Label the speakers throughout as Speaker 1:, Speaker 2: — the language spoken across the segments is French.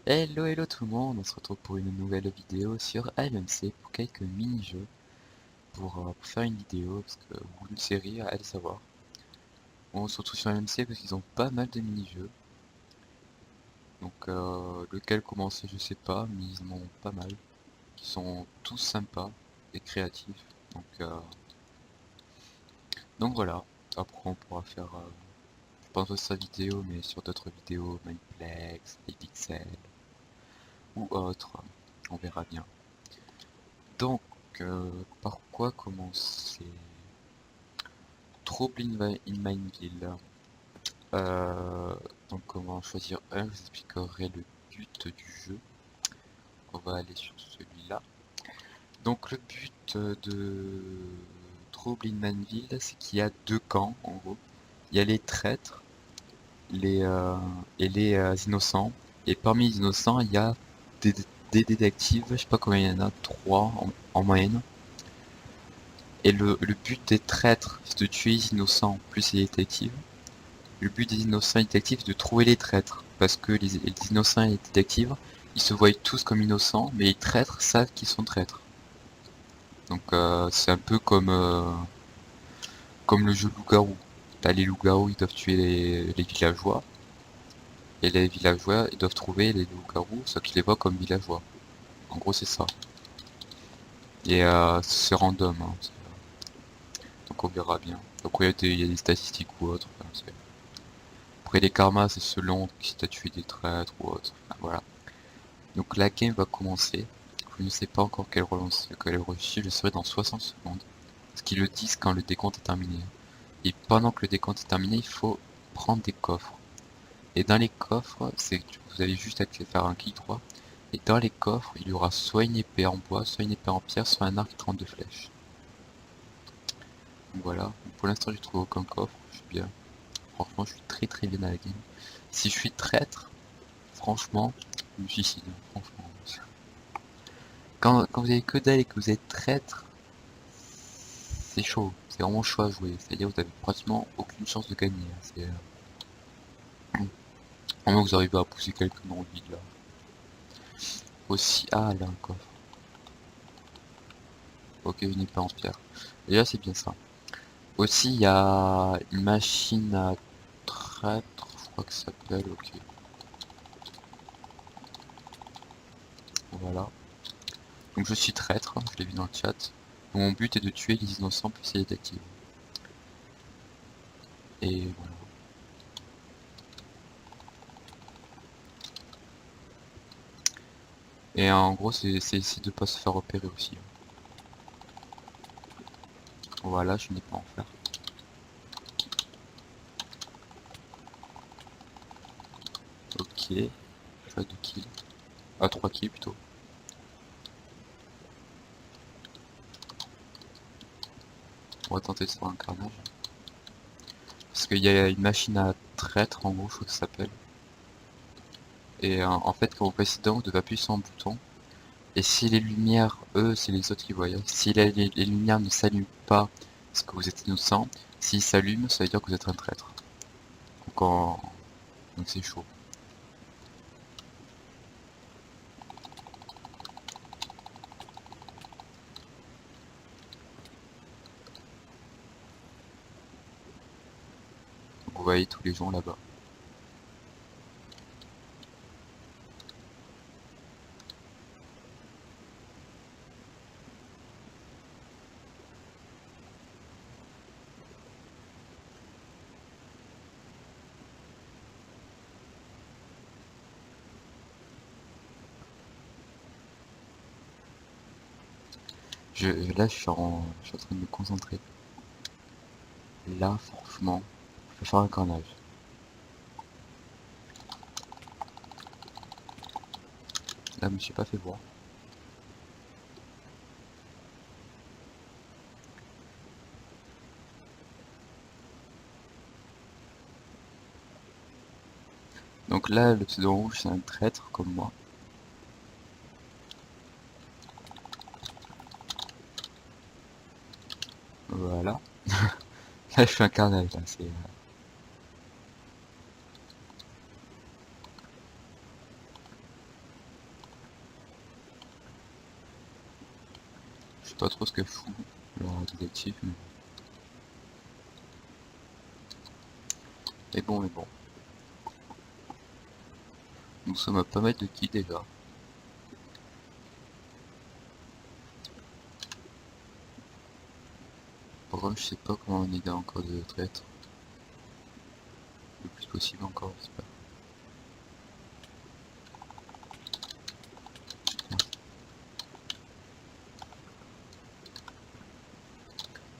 Speaker 1: Hello hello tout le monde, on se retrouve pour une nouvelle vidéo sur LMC pour quelques mini-jeux pour faire une vidéo ou une série, allez savoir. On se retrouve sur LMC parce qu'ils ont pas mal de mini-jeux. Donc lequel commencer je sais pas, mais ils en ont pas mal. Qui sont tous sympas et créatifs. Donc voilà, après on pourra faire, je pense aussi sa vidéo mais sur d'autres vidéos, Mineplex, Pixel ou autres, on verra bien. Donc, par quoi commencer? Trouble in Mineville. Donc, comment choisir un? Je vous expliquerai le but du jeu. On va aller sur celui-là. Donc, le but de Trouble in Mineville, c'est qu'il y a deux camps en gros. Il y a les traîtres et les innocents. Et parmi les innocents, il y a des, des détectives, je sais pas combien il y en a, trois en moyenne. Et le but des traîtres, c'est de tuer les innocents plus les détectives. Le but des innocents et détectives, c'est de trouver les traîtres. Parce que les innocents et les détectives, ils se voient tous comme innocents, mais les traîtres savent qu'ils sont traîtres. Donc c'est un peu comme le jeu loup-garou. Là, les loups-garous, ils doivent tuer les villageois. Et les villageois, ils doivent trouver les loups-garous, sauf qu'ils les voient comme villageois. En gros, c'est ça. Et c'est random. Hein. Donc on verra bien. Donc il y a des statistiques ou autres. Enfin, après les karmas, c'est selon si t'as tué des traîtres ou autre. Enfin, voilà. Donc la game va commencer. Je ne sais pas encore quelle relance, quelle reçue, je serai dans 60 secondes. Parce qu'ils le disent quand le décompte est terminé. Et pendant que le décompte est terminé, il faut prendre des coffres. Et dans les coffres, vous avez juste à faire un clic droit. Et dans les coffres, il y aura soit une épée en bois, soit une épée en pierre, soit un arc 32 flèches. Donc voilà. Donc pour l'instant, j'ai trouvé aucun coffre. Je suis bien. Franchement, je suis très bien à la game. Si je suis traître, franchement, je me suicide. Franchement. Quand vous avez que dalle et que vous êtes traître, c'est chaud. C'est vraiment chaud à jouer. C'est-à-dire que vous avez pratiquement aucune chance de gagner. Hein. À moins que vous arrivez à pousser quelqu'un dans le vide là. Aussi, ah là un coffre. Ok, une épée en pierre. Et là c'est bien ça. Aussi il y a une machine à traître, je crois que ça s'appelle, ok. Voilà. Donc je suis traître, je l'ai vu dans le chat. Mon but est de tuer les innocents plus les détectives. Et voilà. Et en gros c'est essayer de pas se faire repérer aussi. Voilà, je n'ai pas en faire. Ok. Pas de kills. Ah, 3 kills plutôt. On va tenter de faire un carnage. Parce qu'il y a une machine à traître en gros, je crois que ça s'appelle. Et en fait, quand vous passez dedans, vous devez appuyer sur un bouton. Et si les lumières, eux, c'est les autres qui voient. Si les lumières ne s'allument pas parce que vous êtes innocent, s'ils s'allument, ça veut dire que vous êtes un traître. Donc, donc c'est chaud. Donc, vous voyez tous les gens là-bas. Là, je suis en train de me concentrer. Là, franchement, je vais faire un carnage. Là, je me suis pas fait voir. Donc là, le pseudo rouge, c'est un traître comme moi. Voilà. Là, je fais un carnage, là. Je sais pas trop ce qu'elle fout, la détective, mais bon. Nous sommes à pas mal de kills déjà. Par contre, je sais pas comment on est encore de traître. Le plus possible encore, j'espère.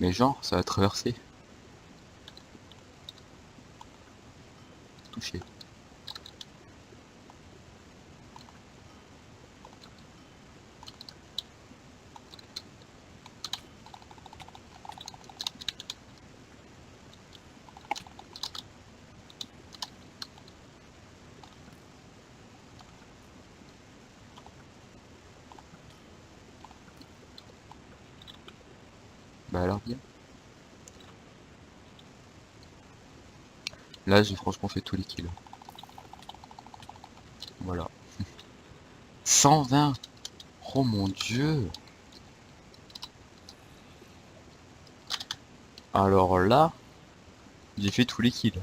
Speaker 1: Mais genre, ça a traversé. Touché. Bah alors bien. Là, j'ai franchement fait tous les kills. Voilà. 120. Oh mon dieu. Alors là, j'ai fait tous les kills.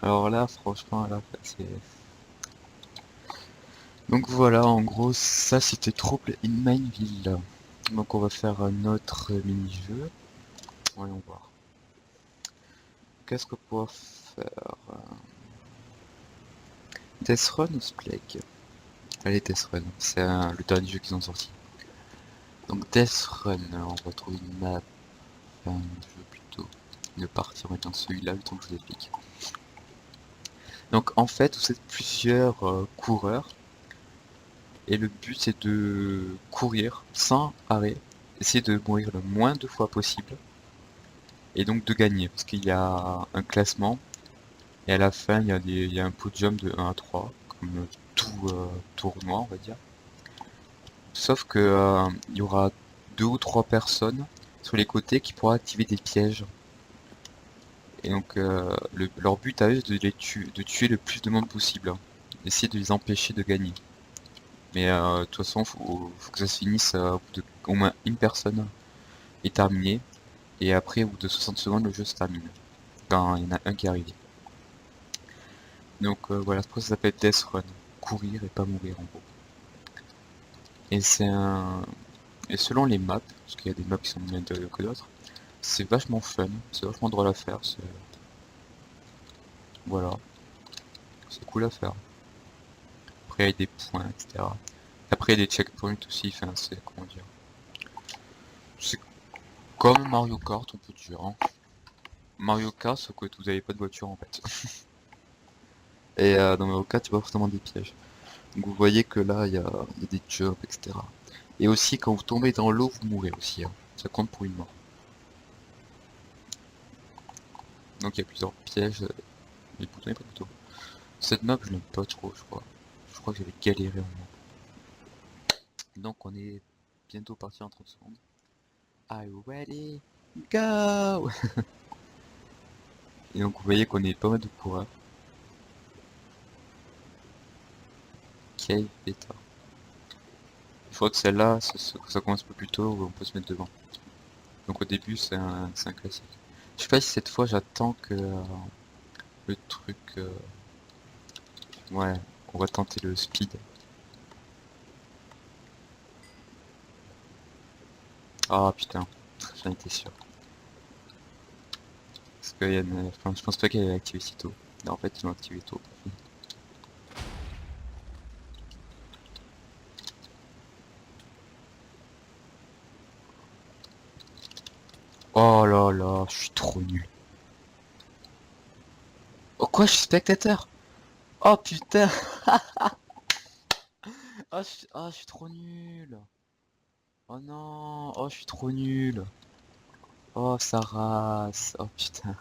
Speaker 1: Alors là, franchement, là, c'est... Donc voilà, en gros, ça c'était Trouble in Mineville. Donc on va faire un autre mini-jeu. Voyons voir. Qu'est-ce qu'on pourra faire? Death Run ou Splague? Allez, Death Run, c'est le dernier jeu qu'ils ont sorti. Donc Death Run, on va trouver une map, enfin, je veux plutôt ne partir maintenant celui-là, le temps que je vous explique. Donc en fait, vous êtes plusieurs coureurs, et le but c'est de courir sans arrêt, essayer de mourir le moins de fois possible, et donc de gagner, parce qu'il y a un classement, et à la fin il y a un podium de 1 à 3, comme tout tournoi on va dire. Sauf que il y aura 2 ou 3 personnes sur les côtés qui pourront activer des pièges. Et donc leur but à eux c'est de tuer le plus de monde possible, hein. Essayer de les empêcher de gagner. Mais de toute façon faut que ça se finisse au bout de au moins une personne est terminée. Et après au bout de 60 secondes le jeu se termine. Quand il y en a un qui est arrivé. Donc voilà, c'est pour ça s'appelle Death Run. Courir et pas mourir en gros. Et c'est un. Et selon les maps, parce qu'il y a des maps qui sont moins intéressants que d'autres, c'est vachement fun, c'est vachement drôle à faire, voilà, c'est cool à faire. Après il y a des points, etc. Après il y a des checkpoints aussi, enfin c'est comment dire. C'est comme Mario Kart on peut dire, hein. Mario Kart sauf que vous avez pas de voiture en fait. Et dans Mario Kart tu vois forcément des pièges. Donc vous voyez que là il y a des jumps, etc. Et aussi quand vous tombez dans l'eau vous mourrez aussi, hein. Ça compte pour une mort. Donc il y a plusieurs pièges, les boutons et pas de boutons. Cette map je l'aime pas trop je crois. Je crois que j'avais galéré en map. Donc on est bientôt parti en 30 secondes. Are you ready? Go! Et donc vous voyez qu'on est pas mal de coureurs. Cave Beta. Il faudrait que celle-là, ça commence un peu plus tôt, où on peut se mettre devant. Donc au début c'est un classique. Je sais pas si cette fois j'attends que le truc... ouais, on va tenter le speed. Ah putain, j'en étais sûr. Parce que enfin, je pense pas qu'elle est activée si tôt. Non, en fait ils l'ont activé tôt. Oh là là, je suis trop nul. Oh quoi, je suis spectateur? Oh putain! Je suis trop nul. Oh non, oh je suis trop nul. Oh ça rase. Oh putain.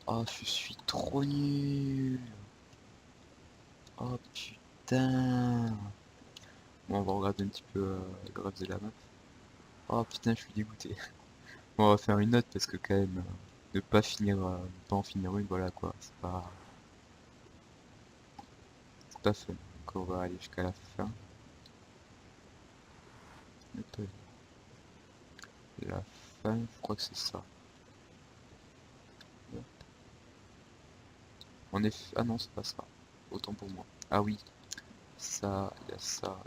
Speaker 1: Oh je suis trop nul. Oh putain. Bon on va regarder un petit peu le graphe de la map. Oh putain je suis dégoûté. Bon, on va faire une note parce que quand même ne pas finir ne pas en finir une voilà quoi. C'est pas fun. Donc on va aller jusqu'à la fin. La fin, je crois que c'est ça. En effet... Ah non, c'est pas ça. Autant pour moi. Ah oui. Ça, il y a ça.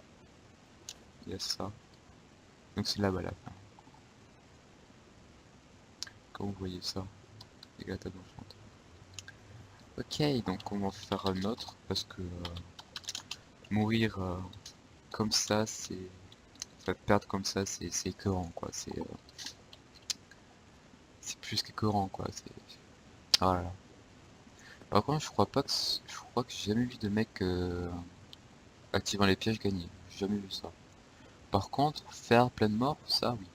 Speaker 1: Il y a ça. Donc c'est là-bas la fin. Quand vous voyez ça. Les gars, t'as d'enchant. Ok, donc on va en faire un autre. Parce que mourir comme ça, c'est... Enfin, perdre comme ça, c'est écœurant, quoi. C'est plus qu'écœurant, quoi. C'est... Ah là là. Par contre, je crois pas que... Je crois que j'ai jamais vu de mec activant les pièges gagner. J'ai jamais vu ça. Par contre, faire plein de morts, ça oui.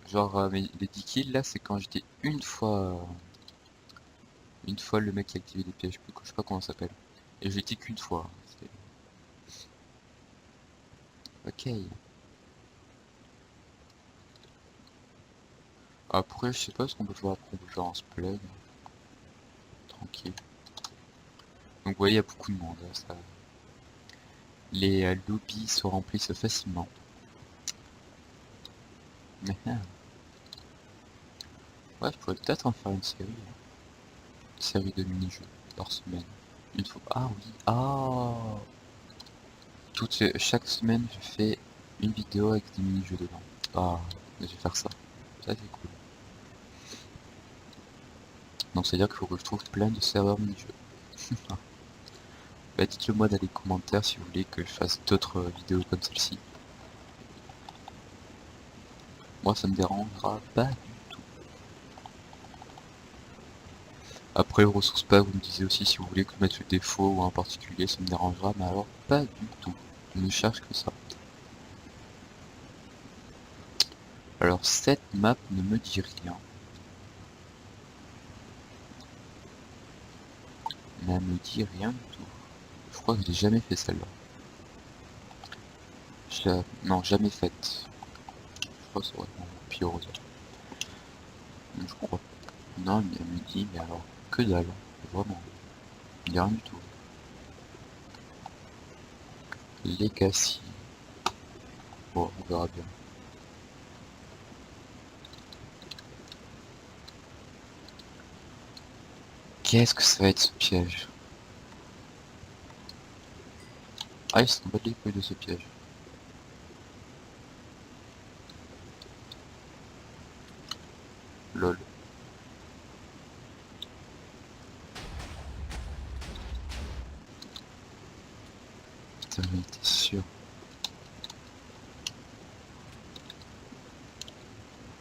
Speaker 1: Genre, les 10 kills là, c'est quand j'étais une fois le mec qui a activé les pièges, je sais pas comment ça s'appelle. Et je l'ai été qu'une fois. Ok. Après, je sais pas ce qu'on peut faire après, on peut faire un splay. Tranquille. Donc, vous voyez, il y a beaucoup de monde. Hein, ça... Les lobbies se remplissent facilement. Mais, ouais, je pourrais peut-être en faire une série. Hein. Une série de mini-jeux par semaine. Une fois. Ah oui. Ah. Chaque semaine, je fais une vidéo avec des mini-jeux dedans. Ah, je vais faire ça. Ça, c'est cool. Donc, c'est-à-dire qu'il faut que je trouve plein de serveurs mini-jeux. Bah, dites-le moi dans les commentaires si vous voulez que je fasse d'autres vidéos comme celle-ci. Moi, ça me dérangera pas du tout. Après, ressources pack, vous me disiez aussi si vous voulez que je mette le défaut ou en particulier, ça me dérangera, mais alors pas du tout. Je ne cherche que ça. Alors, cette map ne me dit rien. Mais elle me dit rien du tout. Je crois que je n'ai jamais fait celle-là. Non, jamais faite. Je crois que c'est vraiment pire aux autres. Je crois. Non, mais elle me dit, mais alors, que dalle. Vraiment. Il n'y a rien du tout. Legacy. Bon, on verra bien. Qu'est-ce que ça va être ce piège? Ah, ils sont pas les couilles de ce piège. Lol. Putain, mais t'es sûr?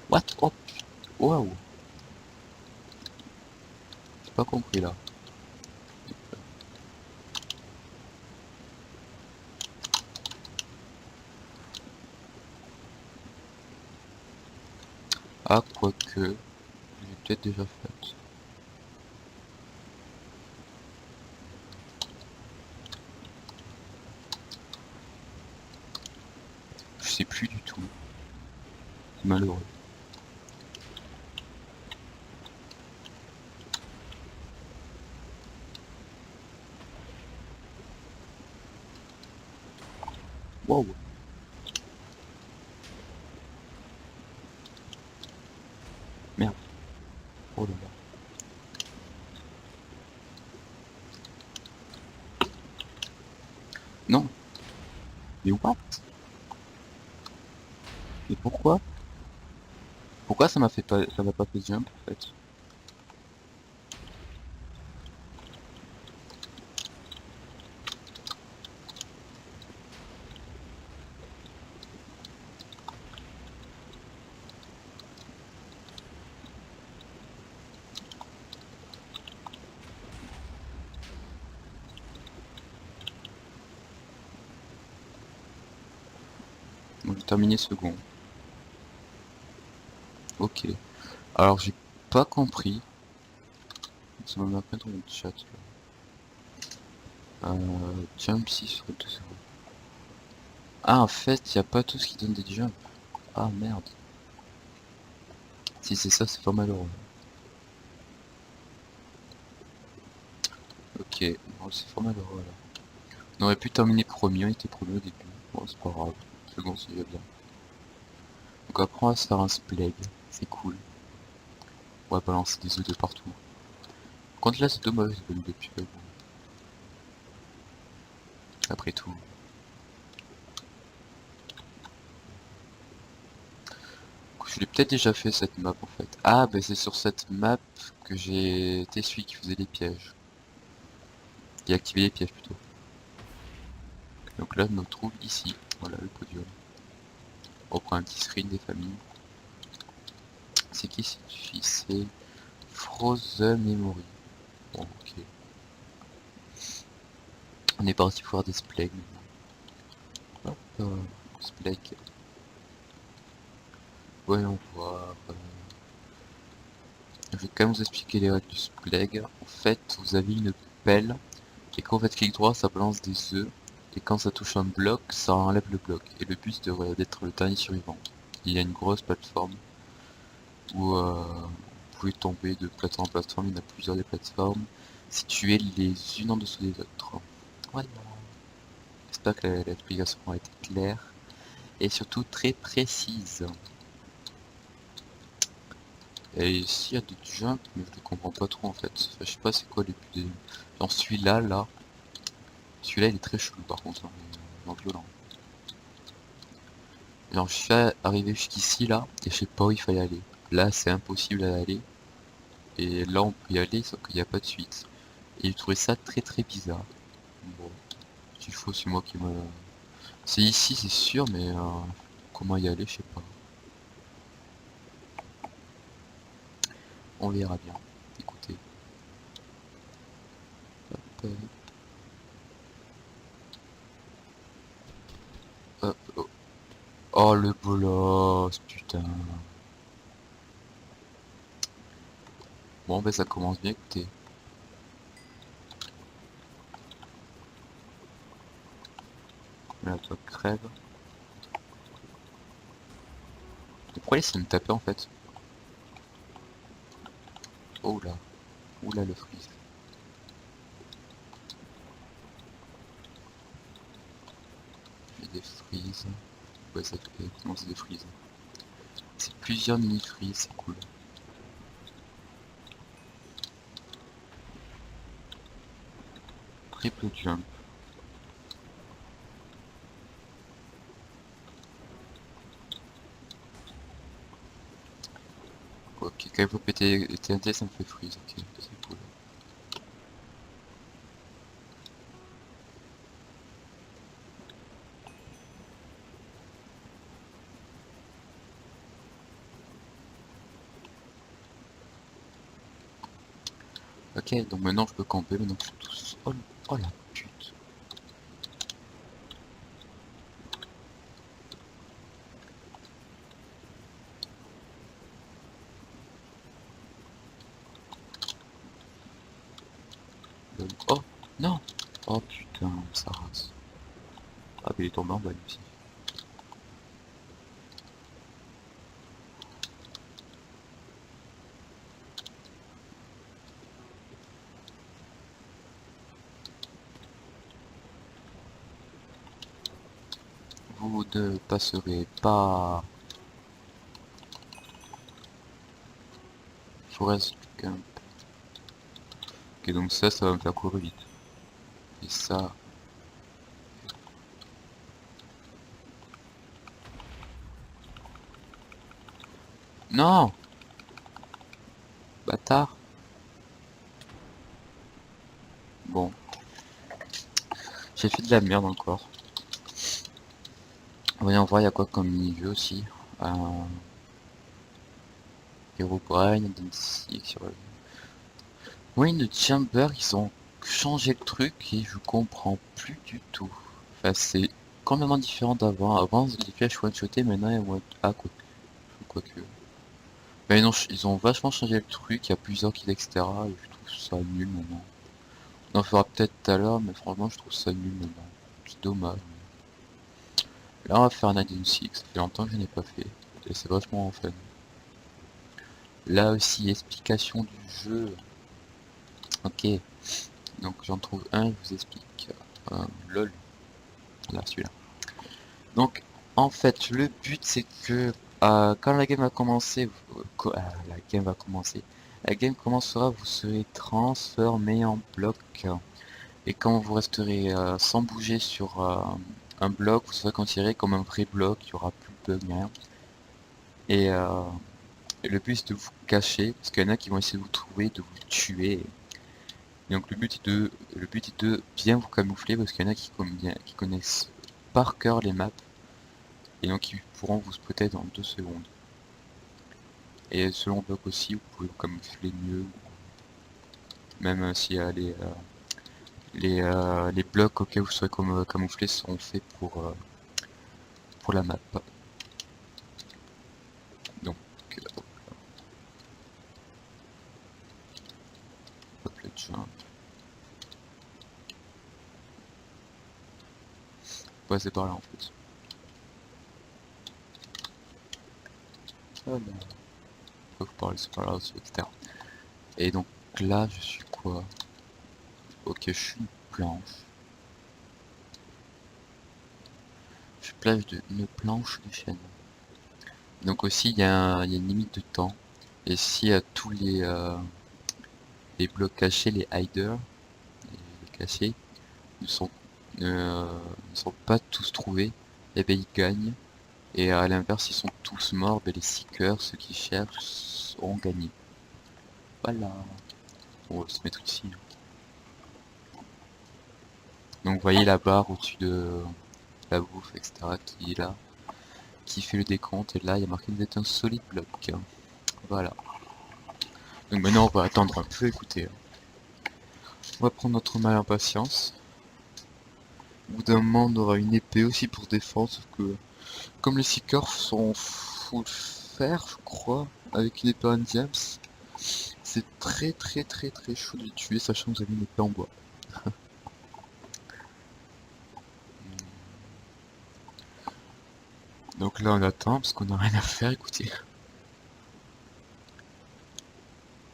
Speaker 1: What? Oh, waouh! J'ai pas compris là. Ah, quoique, j'ai peut-être déjà fait. Je sais plus du tout. C'est malheureux. Waouh! Merde. Oh là là. Non! Mais what? Mais pourquoi? Pourquoi ça m'a fait pas, ça m'a pas fait jump en fait? Bon, j'ai terminé second. Ok. Alors j'ai pas compris. Ça m'a appris dans le chat là. Jump 6 sur 2 0. Ah en fait, y a pas tout ce qui donne des jumps. Ah merde. Si c'est ça, c'est pas malheureux. Ok, bon, c'est pas malheureux là. On aurait pu terminer premier, on était premier au début. Bon, c'est pas grave. Second, c'est déjà bien. Donc après on va se faire un splag, c'est cool. On va balancer des œufs de partout. Contre là c'est dommage de donner des pièges. Après tout. Je l'ai peut-être déjà fait cette map en fait. Ah bah c'est sur cette map que j'ai été celui qui faisait les pièges. Qui activait les pièges plutôt. Donc là je me trouve ici. Voilà le podium. On prend un petit screen des familles. C'est qui cette fille? C'est Frozen Memory. Bon ok. On est parti pour faire des splags. Hop, splag. Voyons voir. Je vais quand même vous expliquer les règles du splag. En fait, vous avez une pelle et quand vous faites clic droit, ça balance des œufs. Et quand ça touche un bloc, ça enlève le bloc. Et le but d'être le dernier survivant. Il y a une grosse plateforme où vous pouvez tomber de plateforme en plateforme. Il y en a plusieurs des plateformes situées les unes en dessous des autres. Voilà. J'espère que l'explication a été claire et surtout très précise. Et ici il y a des jumps, mais je les comprends pas trop en fait. Enfin, je sais pas c'est quoi les buts des... Genre celui-là, là. Celui-là il est très chelou par contre, hein, il est violent. Genre je suis arrivé jusqu'ici là, et je sais pas où il fallait aller. Là c'est impossible à aller. Et là on peut y aller, sauf qu'il n'y a pas de suite. Et j'ai trouvé ça très très bizarre. Bon, s'il faut c'est moi qui me... C'est ici c'est sûr, mais comment y aller je sais pas. On verra bien. Écoutez. Hop, hop, oh. Oh le bolos, putain. Bon ben ça commence bien, écoutez. Là toi crève. Pourquoi il essaie de me taper en fait? Oh là. Oula le freeze. J'ai des freezes. Ouais ça fait... Non c'est des freezes. C'est plusieurs mini freezes, c'est cool. Triple jump. Ok, quand il faut péter les TNT ça me fait freeze, ok, c'est cool. Ok, donc maintenant je peux camper, maintenant je suis tous... Oh, oh la pute. Oh, non. Oh putain, ça rase. Ah mais il est tombé en bas lui aussi. Vous ne passerez pas... Forest Camp. Ok, donc ça va me faire courir vite. Et ça... Non. Bâtard. Bon. J'ai fait de la merde encore. Voyons voir, il y a quoi comme mini-jeu aussi. Herobrine, Density, sur... Oui, le Chamber, ils ont changé le truc et je comprends plus du tout. Enfin, c'est complètement différent d'avant. Avant, les flèches one-shotaient, maintenant, elles vont... Ah, quoique... Mais non, ils ont vachement changé le truc, il y a plusieurs kills, etc. Et je trouve ça nul maintenant. On en fera peut-être tout à l'heure, mais franchement, je trouve ça nul maintenant. C'est dommage. Là, on va faire un Addon 6, ça fait longtemps que je n'ai pas fait. Et c'est vachement fun. Là aussi, explication du jeu. Ok, donc j'en trouve un, je vous explique. LOL. Là, celui-là. Donc, en fait, le but, c'est que Quand la game va commencer, la game commencera, vous serez transformé en bloc. Et quand vous resterez sans bouger sur un bloc, vous serez considéré comme un vrai bloc, il n'y aura plus de bug, ni rien. Et, le but c'est de vous cacher, parce qu'il y en a qui vont essayer de vous trouver, de vous tuer. Et donc le but est de bien vous camoufler, parce qu'il y en a qui connaissent par cœur les maps, et donc ils pourront vous spotter dans 2 secondes. Et selon bloc aussi, vous pouvez vous camoufler mieux, même si les blocs auxquels vous serez camouflés seront faits pour la map. Donc, hop, le jump. Passer par là en fait. Voilà. Faut pouvoir laisser par là aussi, etc. Et donc là, je suis quoi? Ok, je suis une planche. Je suis plage de une planche de chêne. Donc aussi, il y a une limite de temps. Et si tous les blocs cachés, les hiders, les cachés, ne sont, ne sont pas tous trouvés, et ben ils gagnent. Et à l'inverse, ils sont tous morts, ben les seekers, ceux qui cherchent, auront gagné. Voilà. On va se mettre ici. Donc vous voyez la barre au-dessus de la bouffe, etc. qui est là, qui fait le décompte, et là il y a marqué vous êtes un solide bloc. Voilà. Donc maintenant on va attendre un peu, écoutez. On va prendre notre mal en patience. Au bout d'un moment on aura une épée aussi pour défendre, sauf que comme les seekers sont full fer, je crois, avec une épée en diams, c'est très chaud de les tuer, sachant que vous avez une épée en bois. Donc là on attend parce qu'on n'a rien à faire, écoutez.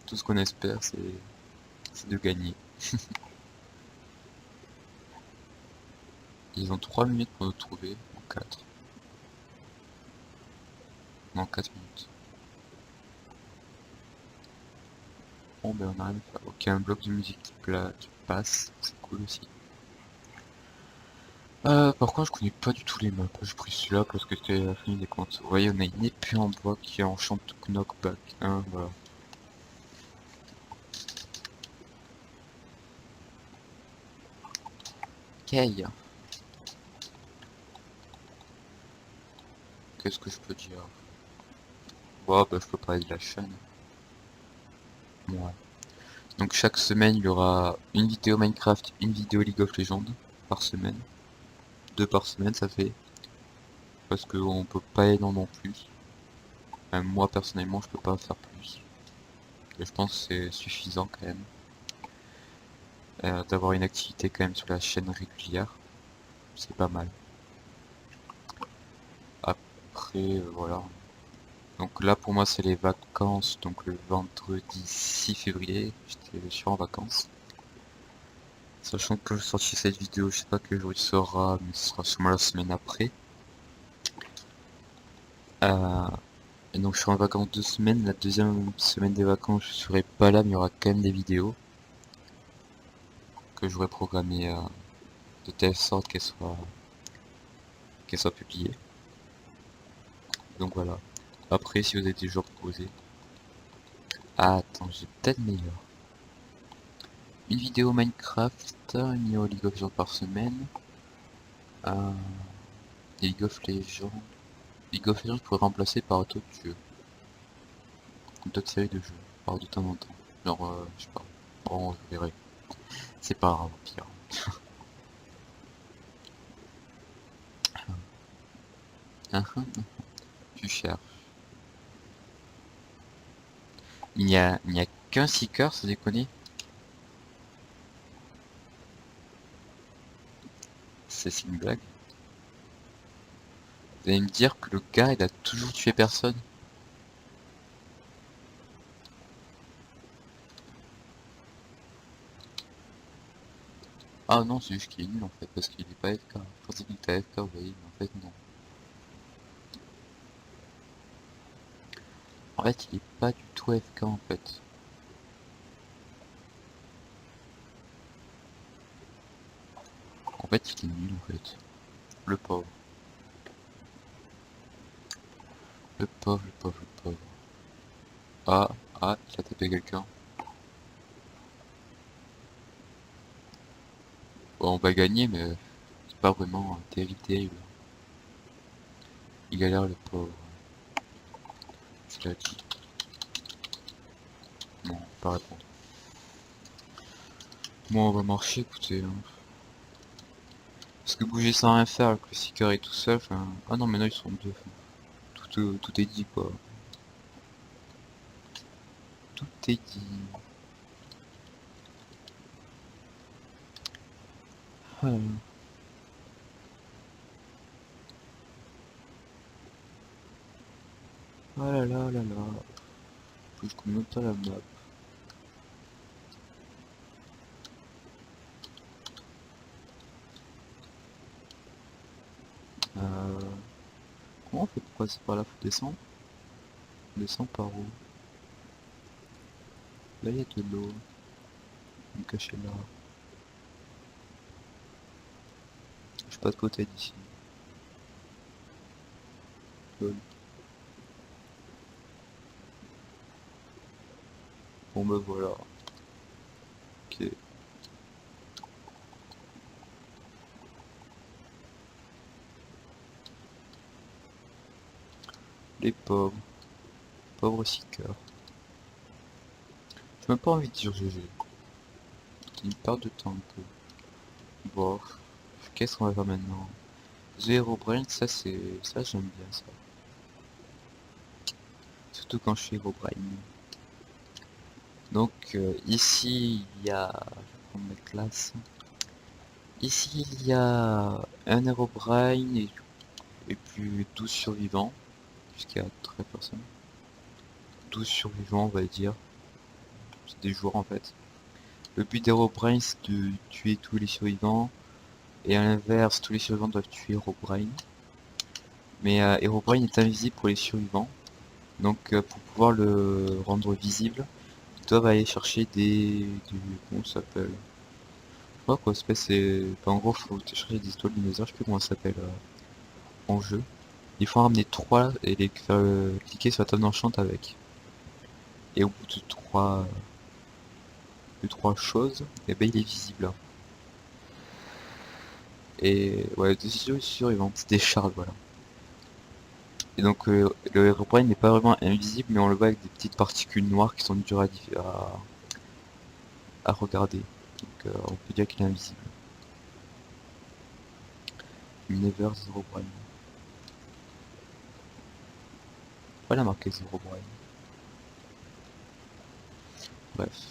Speaker 1: Tout ce qu'on espère c'est de gagner. Ils ont 3 minutes pour nous trouver, ou 4. Non, 4 minutes. Bon ben on a rien à faire. Ok, un bloc de musique qui passe, c'est cool aussi. Par contre je connais pas du tout les maps, j'ai pris celui-là parce que c'était la fin des comptes. Vous voyez on a une épée en bois qui enchante knockback, hein, voilà. Ok. Qu'est-ce que je peux dire? Bon bah je peux parler de la chaîne. Ouais. Donc chaque semaine il y aura une vidéo Minecraft, une vidéo League of Legends par semaine. 2 par semaine ça fait. Parce qu'on peut pas être non plus. Même moi personnellement je peux pas faire plus. Et je pense que c'est suffisant quand même. D'avoir une activité quand même sur la chaîne régulière. C'est pas mal. Après voilà. Donc là pour moi c'est les vacances. Donc le vendredi 6 février, je suis en vacances. Sachant que je sortis cette vidéo, je sais pas quel jour il sera, mais ce sera sûrement la semaine après. Et donc je suis en vacances 2 semaines. La deuxième semaine des vacances je serai pas là, mais il y aura quand même des vidéos que j'aurais programmées de telle sorte qu'elles soient publiées. Donc voilà. Après si vous avez des jours posés. Ah attends, j'ai peut-être meilleur. Une vidéo Minecraft, une vidéo League of Legends par semaine. Euh, et League of Legends. League of Legends pourrait remplacer par d'autres jeux. D'autres séries de jeux. Par de temps en temps. Genre je sais pas. Bon je verrai. C'est pas grave au pire. Tu cherches. Il n'y a qu'un seeker, ça déconne. C'est une blague. Vous allez me dire que le gars il a toujours tué personne? Ah non, c'est juste qu'il est nul en fait, parce qu'il est pas FK. Je pensais qu'il était AFK, vous voyez, mais en fait non. En fait, il est pas du tout AFK en fait. En fait, il est nul en fait. Le pauvre. Le pauvre, le pauvre, le pauvre. Ah, ah, il a tapé quelqu'un. Bon, on va gagner, mais c'est pas vraiment terrible, terrible. Il galère le pauvre. Je l'ai dit. Non, pas répondre. Bon, on va marcher, écoutez. Hein. Parce que bouger sans rien faire, le classiqueur est tout seul. Enfin... Ah non, maintenant ils sont deux. Tout est dit quoi. Tout est dit. Ah là là, ah là là là là. Faut que je connais même pas la map. Euh... Comment on fait pour passer par là? Faut descendre? On descend par où? Là il y a de l'eau. On me cacher là. J'ai pas de potaille ici. Lol. Bon bah voilà. Ok. Les pauvres. Pauvres seekers. J'ai même pas envie de dire GG. C'est une perte de temps un peu. Bon. Qu'est-ce qu'on va faire maintenant? Zero Brain, ça c'est... Ça j'aime bien ça. Surtout quand je suis Hero Brain. Donc ici il y a... Je vais prendre mes classes. Ici il y a un Herobrine et puis 12 survivants. Puisqu'il y a 13 personnes. 12 survivants on va dire. C'est des joueurs en fait. Le but d'Herobrine c'est de tuer tous les survivants. Et à l'inverse, tous les survivants doivent tuer Herobrine. Mais Herobrine est invisible pour les survivants. Donc pour pouvoir le rendre visible, ils doivent aller chercher comment ça s'appelle? Je sais pas quoi c'est... Enfin, en gros faut chercher des étoiles du Nether, je sais plus comment ça s'appelle en jeu. Il faut en ramener 3 et les faire cliquer sur la table d'enchant avec. Et au bout de trois choses, et ben il est visible. Et ouais, des survivants, c'est des shards voilà. Et donc le Herobrine n'est pas vraiment invisible mais on le voit avec des petites particules noires qui sont dures à regarder. Donc on peut dire qu'il est invisible. Never Zero Brain. Voilà marqué Zero Brain. Bref.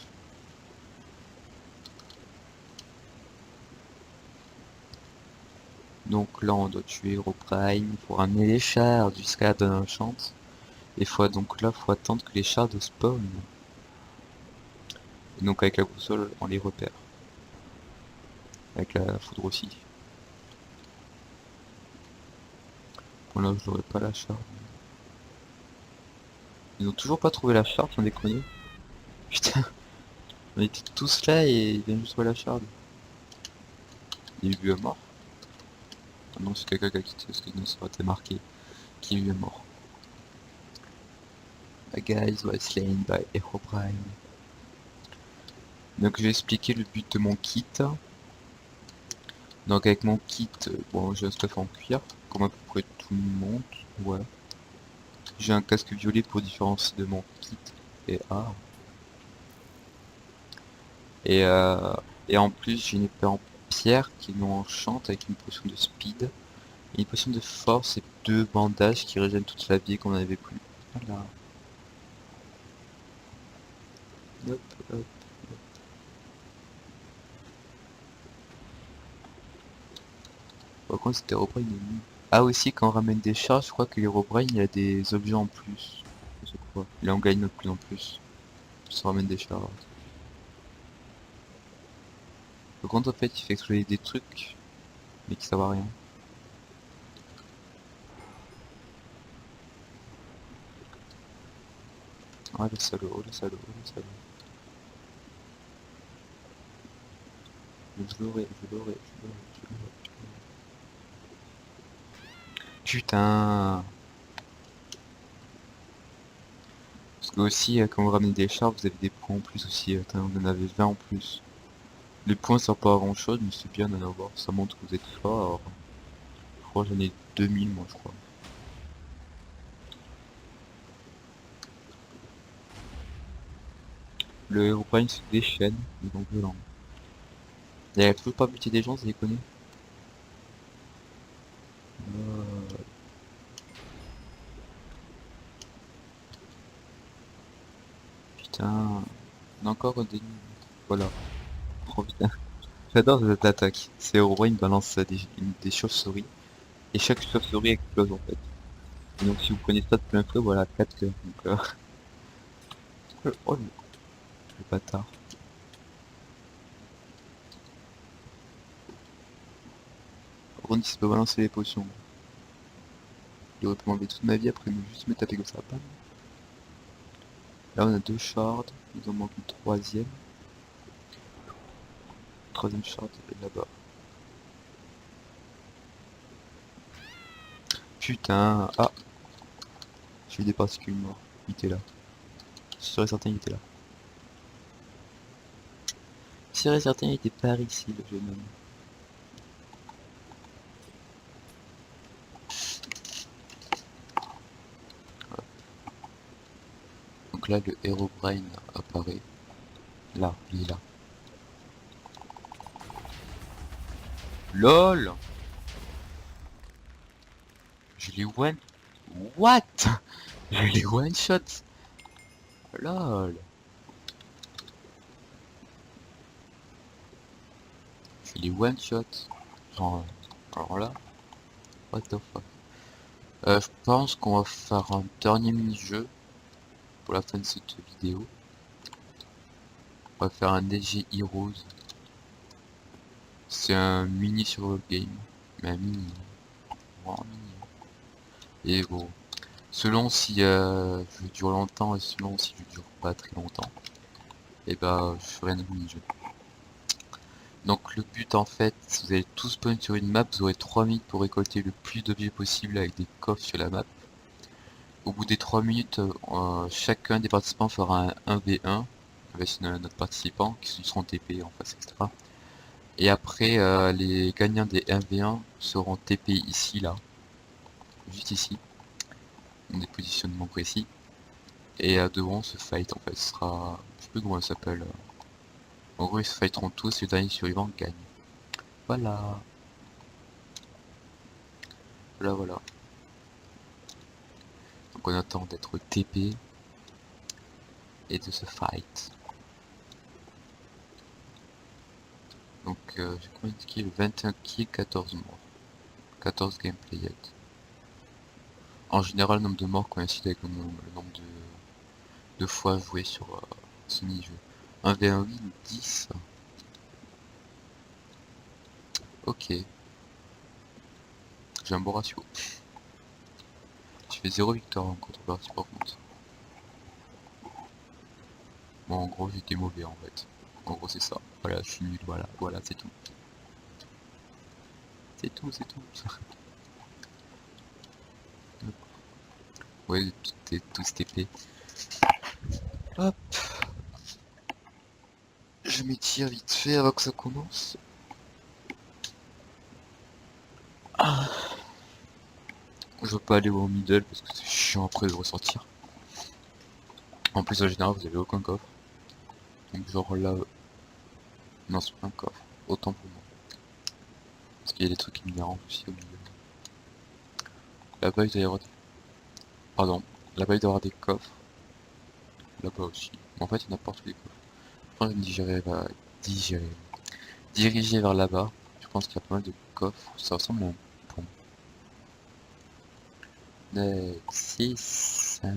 Speaker 1: Donc là on doit tuer Herobrine pour ramener les shards jusqu'à la donne enchant. Et faut attendre que les shards spawn. Et donc avec la boussole on les repère. Avec la foudre aussi. Bon là je n'aurai pas la shard. Ils ont toujours pas trouvé la shard, sans déconner. Putain, on était tous là et ils viennent juste trouver la shard. Il est vu à mort. Ah non, c'est quelqu'un qui a quitté, parce que sinon ça aurait été marqué qui est mort. A guys was slain by Herobrine. Donc je vais expliquer le but de mon kit. Donc avec mon kit, bon j'ai un stuff en cuir, comme à peu près tout le monde. Ouais. J'ai un casque violet pour différencier de mon kit. Et ah. Et, euh, et en plus j'ai une épée en pierre qui nous enchante avec une potion de speed. Et une potion de force et 2 bandages qui régènent toute la vie qu'on n'avait plus. Voilà. Hop, hop. Par contre c'était Herobrine est nul. Ah aussi quand on ramène des charges, je crois que l'Herobrine il y a des objets en plus. Je sais quoi. Là on gagne de plus en plus. Ça ramène des charges. Par contre en fait il fait exploser des trucs, mais qui servent à rien. Ah le salaud, oh le salaud, oh le salaud. Je l'aurais, je l'aurais, je l'aurais, je l'aurais. Putain. Parce que aussi, quand vous ramenez des chars, vous avez des points en plus aussi. Attends, vous en avez 20 en plus. Les points ça sert pas à grand chose, mais c'est bien d'en avoir. Ça montre que vous êtes fort. Alors, je crois que j'en ai 2000 moi je crois. Le Herobrine se déchaîne, il est donc violent. Il a toujours pas buté des gens, ça déconne. Euh, Putain. On a encore des... Voilà. Oh putain. J'adore cette attaque. C'est Herobrine balance des chauves-souris. Et chaque chauve-souris explose en fait. Et donc si vous prenez ça de plein feu, voilà, 4 cœurs. Donc, oh le bâtard. Par contre, il se peut balancer les potions. Il aurait pu m'enlever toute ma vie après, mais juste me taper comme ça. Bam. Là, on a 2 shards. Il en manque une troisième. Troisième shard est là-bas. Putain. Ah, j'ai eu des particules morts. Il était là. Sûr et certain, il était là. Sûr et certain, il était par ici, le jeune homme. Donc là, le Herobrine apparaît. Là, il est là. LOL. Je l'ai one... What? Je l'ai one shot. LOL. Je l'ai one shot. Genre, alors là, what the fuck. Je pense qu'on va faire un dernier mini-jeu pour la fin de cette vidéo. On va faire un DG Heroes. C'est un mini survival game. Mais un mini. Vraiment un mini. Et bon, selon si je dure longtemps et selon si je dure pas très longtemps, et bah je ferai un mini-jeu. Donc le but en fait, vous allez tous spawn sur une map, vous aurez 3 minutes pour récolter le plus d'objets possible avec des coffres sur la map. Au bout des 3 minutes, chacun des participants fera un 1v1 avec un autre participant qui seront TP en face, etc. Et après, les gagnants des 1v1 seront TP ici, là, juste ici, dans des positionnements précis. Et devront se fight en fait, ce sera... je sais plus comment ça s'appelle. En gros, ils se fighteront tous et le dernier survivant gagne. Voilà. Voilà, voilà. Donc on attend d'être TP et de se fight. Donc j'ai combien de kills? 21 kills, 14 morts. 14 gameplay. En général, le nombre de morts coïncide avec le nombre de fois joué sur ce mini-jeu. 1v1 win, 10. Ok, j'ai un bon ratio. Je fais 0 victoire en contrepartie par contre. Bon, en gros, j'étais mauvais en fait. En gros, c'est ça. Voilà, je suis nul, voilà, voilà, c'est tout. C'est tout, c'est tout. Ouais, tout est tous TP. Hop, je m'étire vite fait avant que ça commence. Ah. Je veux pas aller au middle parce que c'est chiant après de ressortir. En plus, en général, vous avez aucun coffre. Donc, genre là, non, c'est pas un coffre. Autant pour moi. Parce qu'il y a des trucs qui me dérangent aussi au milieu. Là-bas, il doit y avoir des... Pardon. Là-bas, il doit y avoir des coffres. Là-bas aussi. Mais en fait, il y en a partout des coffres. Je pense que digérer. Diriger vers là-bas. Je pense qu'il y a pas mal de coffres. Ça ressemble à un pont. 6, 5,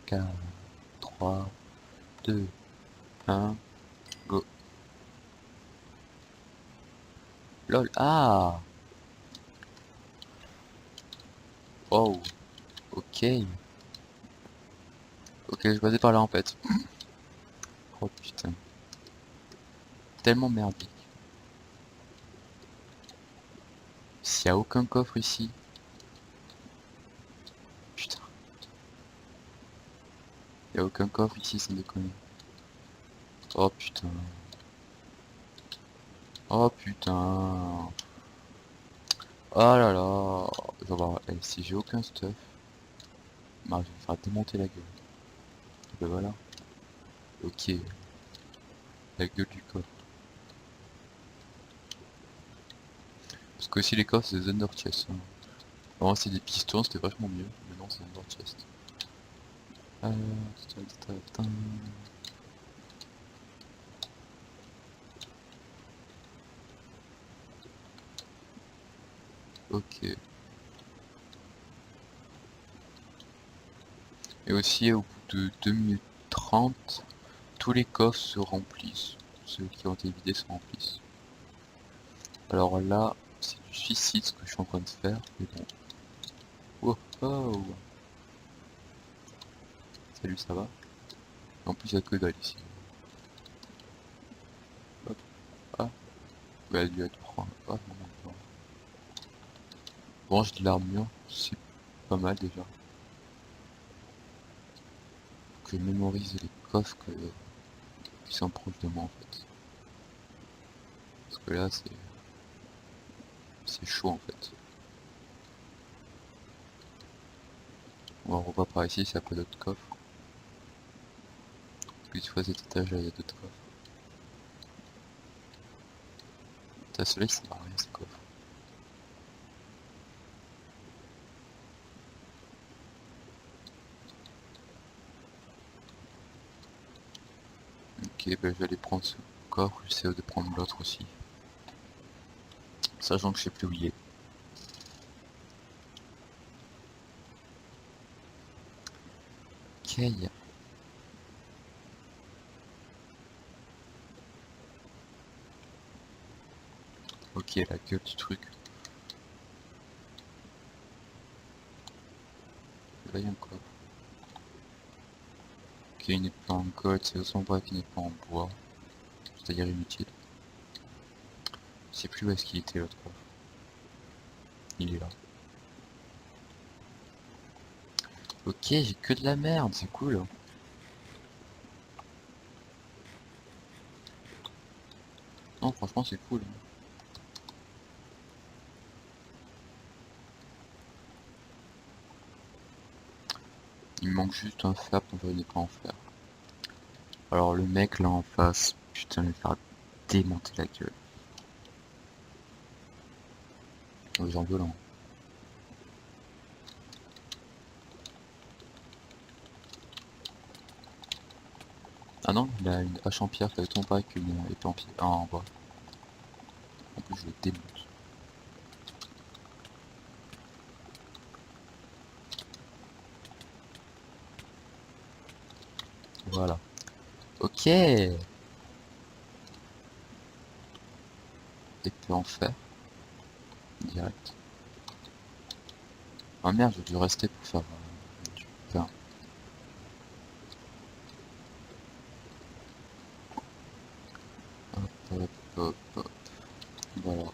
Speaker 1: 4, 3, 2, 1, go. LOL. Ah! Wow. Ok. Ok, je vais passer par là en fait. Oh putain. Tellement merdique. S'il y a aucun coffre ici. Putain. Il y a aucun coffre ici, sans déconner. Oh putain. Oh putain. Oh là là. Je vais voir. Eh, si j'ai aucun stuff, bah, je vais me faire démonter la gueule. Et ben voilà. Ok. La gueule du coffre. Parce que aussi les coffres c'est des Ender Chest. Hein. Avant c'est des pistons, c'était vachement mieux. Mais non, c'est Ender Chest. Ta, ta, ta, ta. Ok. Et aussi au bout de 2 minutes 30, tous les coffres se remplissent. Ceux qui ont été vidés se remplissent. Alors là, c'est du suicide ce que je suis en train de faire. Mais bon. Oh oh. Salut, ça va? En plus, il n'y a que dalle ici. Hop. Ah, bah, elle lui a dû prendre. Ah, non, non. Bon, j'ai de l'armure, c'est pas mal déjà. Que je mémorise les coffres qui sont proches de moi en fait. Parce que là, c'est chaud en fait. On va revoir par ici s'il n'y a pas d'autres coffres. Parce que tu vois cet étage là, il y a d'autres coffres. T'as celui-là, il sert à rien ce coffre. Ok, ben je vais aller prendre ce coffre, j'essaie de prendre l'autre aussi. Sachant que je sais plus où il est. Ok. Ok, la gueule du truc. Là, il y a un coffre. Ok, une épée en gold, c'est aussi vrai qu'une épée en bois. C'est-à-dire inutile. Je sais plus où est-ce qu'il était l'autre coffre. Il est là. Ok, j'ai que de la merde, c'est cool. Non, franchement, c'est cool. Il me manque juste un fer pour faire une épée en fer. Alors, le mec là en face, putain, il va faire démonter la gueule. Aux gens violents. Ah non, il a une hache en pierre, ça va tomber avec une épée en pierre. En bois. En plus, je le démonte. Voilà. Ok. Épée en fer. Direct. Ah merde, j'ai dû rester pour faire du pain. Hop, hop, hop, hop. Voilà.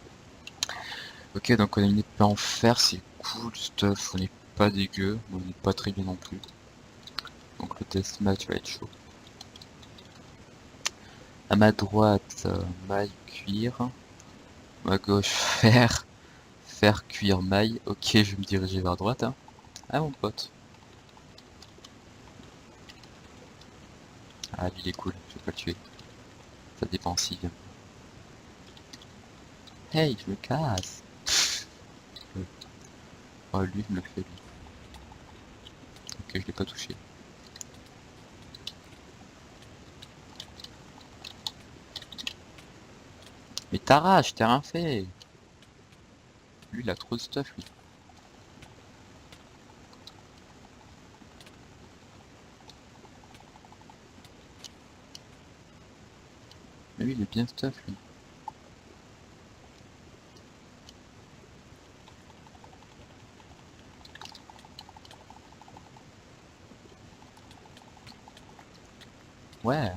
Speaker 1: Ok, donc on a une épée en fer, c'est cool stuff. On n'est pas dégueu, mais on n'est pas très bien non plus. Donc le test match va être chaud. À ma droite, maille cuir. À ma gauche, fer. Fer cuir maille. Ok, je vais me diriger vers droite. Hein. Ah mon pote. Ah lui il est cool, je vais pas le tuer. Ça dépend s'il vient. Hey, je me casse. Oh lui il me le fait lui. Ok, je l'ai pas touché. Mais t'arraches, t'as rien fait. Lui il a trop de stuff lui. Mais lui il est bien stuff lui. Ouais.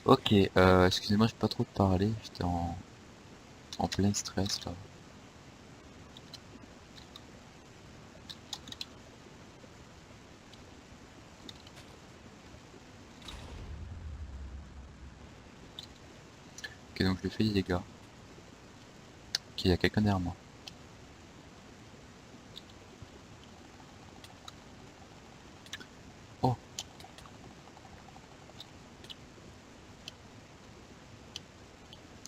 Speaker 1: Ok, excusez-moi, j'ai pas trop parlé, j'étais en plein stress là. Ok, donc je lui fais des dégâts. Ok, il y a quelqu'un derrière moi. Oh,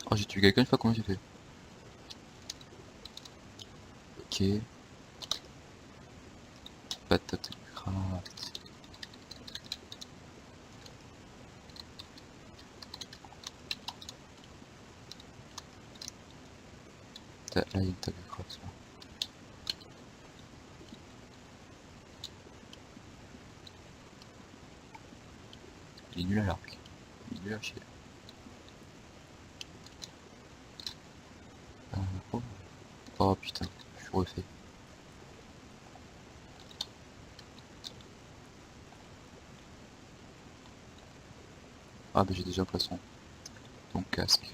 Speaker 1: oh j'ai tué quelqu'un, je sais pas comment j'ai fait. Ok, patate craft. Là, il y a une table de craft là. Il est nul à l'arc. Il est nul à chier. Euh, oh. Oh putain, je suis refait. Ah bah j'ai déjà un poisson. Donc casque.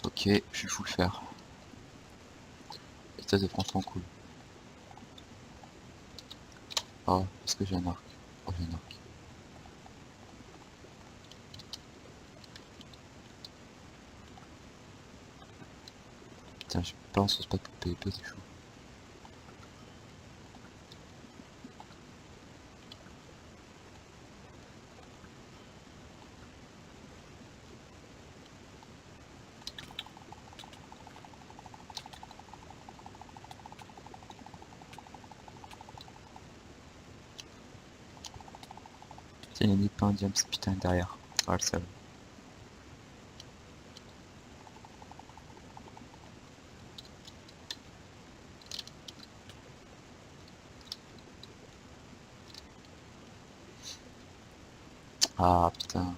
Speaker 1: Ok, je suis full fer. Et ça c'est franchement cool. Oh, est-ce que j'ai un arc? Oh j'ai un arc. Putain, je pense au spot pour PvP, c'est chaud. Tiens, il y a une épée indienne, putain derrière. Ah le salaud. Ah putain.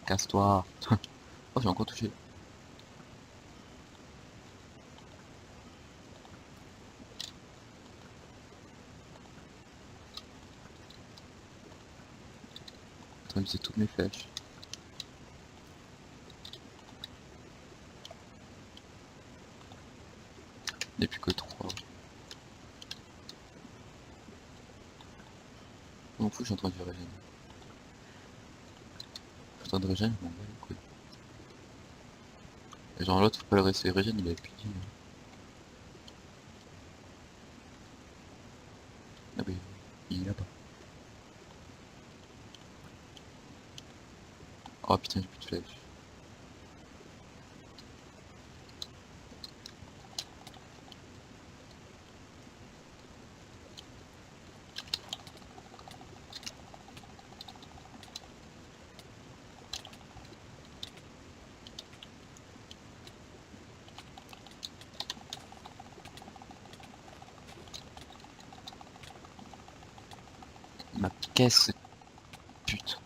Speaker 1: Casse-toi. Oh j'ai encore touché. Attends, j'ai toutes mes flèches. Il n'y a plus que 3. Je m'en fous, je suis en train de régénérer. Je suis en train de régénérer, je m'en bats les couilles. Et genre l'autre, faut pas le rester régène, il avait plus dit. Ah bah il est là-bas. Oh putain, j'ai plus de flèches. Ma caisse, pute.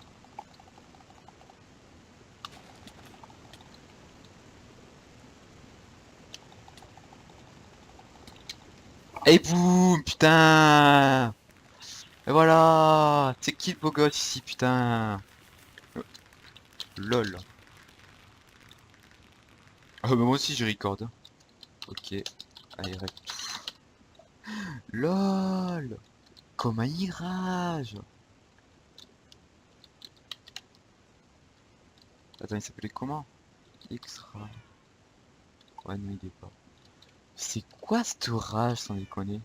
Speaker 1: Et boum, putain. Et voilà. C'est qui le beau gosse ici, putain? Lol. Ah bah moi aussi je record. Hein. Ok. Allez, reste. LOL. Comme un mirage. Attends, il s'appelait comment? Extra. Ouais, non, il est pas. C'est quoi cette rage sans déconner?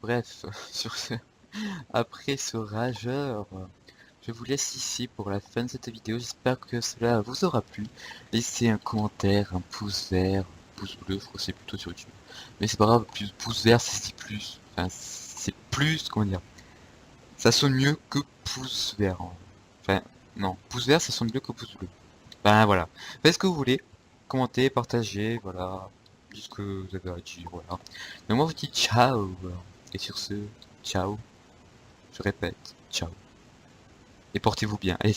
Speaker 1: Bref, sur ce, après ce rageur, je vous laisse ici pour la fin de cette vidéo. J'espère que cela vous aura plu. Laissez un commentaire, un pouce vert, un pouce bleu, je crois que c'est plutôt sur YouTube. Mais c'est pas grave, plus pouce vert, ça se dit plus. Enfin, c'est plus, comment dire. Ça sonne mieux que pouce vert. Enfin, non, pouce vert, ça sonne mieux que pouce bleu. Ben voilà. Faites ce que vous voulez. Commentez, partagez, voilà. Dites ce que vous avez à dire, voilà. Mais moi, je vous dis ciao. Voilà. Et sur ce, ciao. Je répète, ciao. Et portez-vous bien. Allez,